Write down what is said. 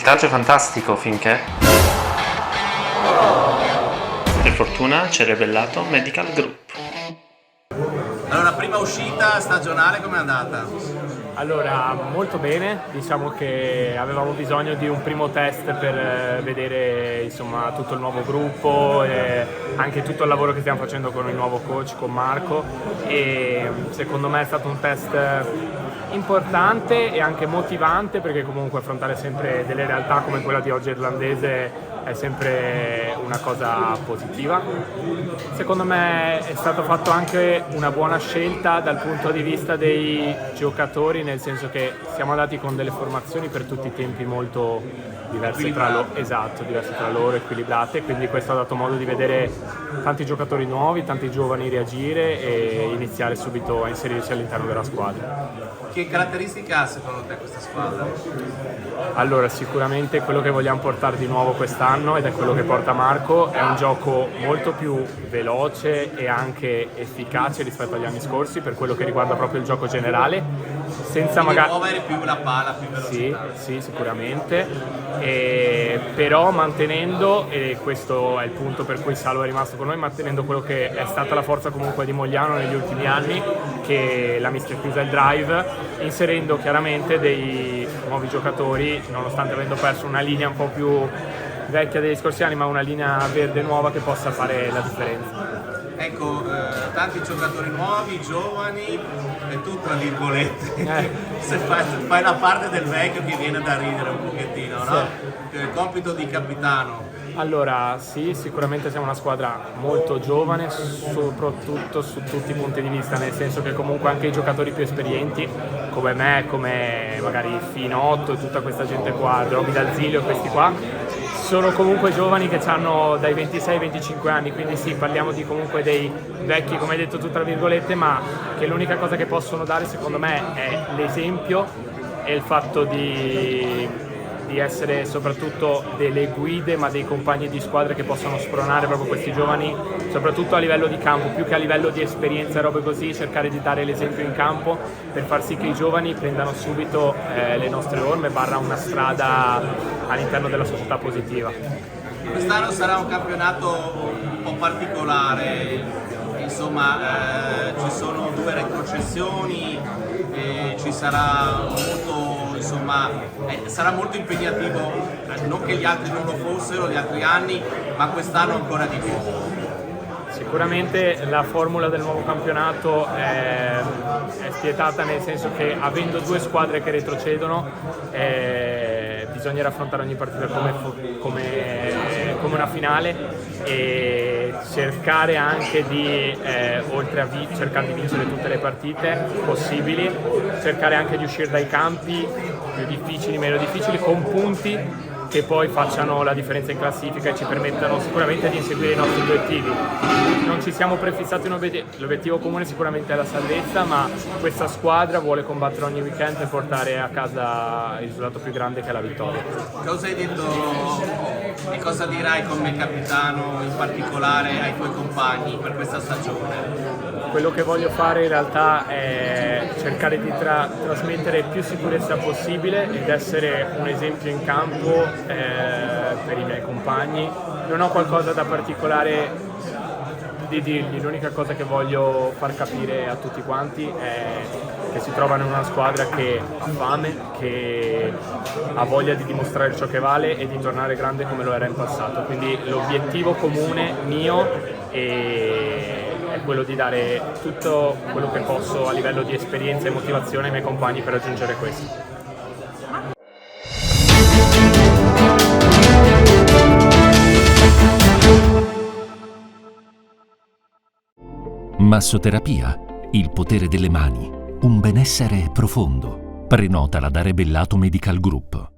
voltaggio fantastico finché... Per fortuna c'è Rebellato Medical Group. Allora, prima uscita stagionale com'è andata? Allora, molto bene, diciamo che avevamo bisogno di un primo test per vedere insomma tutto il nuovo gruppo e anche tutto il lavoro che stiamo facendo con il nuovo coach, con Marco, e secondo me è stato un test importante e anche motivante, perché comunque affrontare sempre delle realtà come quella di oggi irlandese è sempre una cosa positiva. Secondo me è stato fatto anche una buona scelta dal punto di vista dei giocatori, nel senso che siamo andati con delle formazioni per tutti i tempi molto diverse tra loro, diverse tra loro, equilibrate, quindi questo ha dato modo di vedere tanti giocatori nuovi, tanti giovani reagire e iniziare subito a inserirsi all'interno della squadra. Che caratteristiche ha secondo te questa squadra? Allora, sicuramente quello che vogliamo portare di nuovo quest'anno, ed è quello che porta Marco, è un gioco molto più veloce e anche efficace rispetto agli anni scorsi per quello che riguarda proprio il gioco generale, senza magari muovere più la palla, più velocità. Sì, sicuramente, però mantenendo, e questo è il punto per cui Salo è rimasto con noi, mantenendo quello che è stata la forza comunque di Mogliano negli ultimi anni, che la mischia chiusa il drive, inserendo chiaramente dei nuovi giocatori, nonostante avendo perso una linea un po' più vecchia degli scorsi anni, ma una linea verde nuova che possa fare la differenza. Ecco, tanti giocatori nuovi, giovani, e tu tra virgolette se fai la parte del vecchio che viene da ridere un pochettino, no? Il compito di capitano. Allora sì, sicuramente siamo una squadra molto giovane, soprattutto su tutti i punti di vista, nel senso che comunque anche i giocatori più esperienti come me, come magari Finotto e tutta questa gente qua, Roby D'Alzilio e questi qua, sono comunque giovani che hanno dai 26 ai 25 anni, quindi sì, parliamo di comunque dei vecchi, come hai detto tu tra virgolette, ma che l'unica cosa che possono dare secondo me è l'esempio e il fatto di essere soprattutto delle guide, ma dei compagni di squadra che possono spronare proprio questi giovani, soprattutto a livello di campo, più che a livello di esperienza e robe così, cercare di dare l'esempio in campo per far sì che i giovani prendano subito le nostre orme, barra una strada all'interno della società positiva. Quest'anno sarà un campionato un po' particolare, insomma ci sono 2 retrocessioni, ci sarà molto, insomma, sarà molto impegnativo, non che gli altri non lo fossero gli altri anni, ma quest'anno ancora di più. Sicuramente la formula del nuovo campionato è spietata, nel senso che avendo 2 squadre che retrocedono bisognerà affrontare ogni partita come una finale e cercare anche di, oltre a cercare di vincere tutte le partite possibili, cercare anche di uscire dai campi più difficili, meno difficili, con punti che poi facciano la differenza in classifica e ci permettano sicuramente di inseguire i nostri obiettivi. Non ci siamo prefissati un obiettivo, l'obiettivo comune sicuramente è la salvezza, ma questa squadra vuole combattere ogni weekend e portare a casa il risultato più grande, che è la vittoria. Cosa hai detto e cosa dirai come capitano in particolare ai tuoi compagni per questa stagione? Quello che voglio fare in realtà è cercare di trasmettere più sicurezza possibile ed essere un esempio in campo per i miei compagni. Non ho qualcosa da particolare di dirgli, l'unica cosa che voglio far capire a tutti quanti è che si trovano in una squadra che ha fame, che ha voglia di dimostrare ciò che vale e di tornare grande come lo era in passato. Quindi l'obiettivo comune mio è quello di dare tutto quello che posso a livello di esperienza e motivazione ai miei compagni per raggiungere questo. Massoterapia, il potere delle mani, un benessere profondo. Prenotala da Rebellato Medical Group.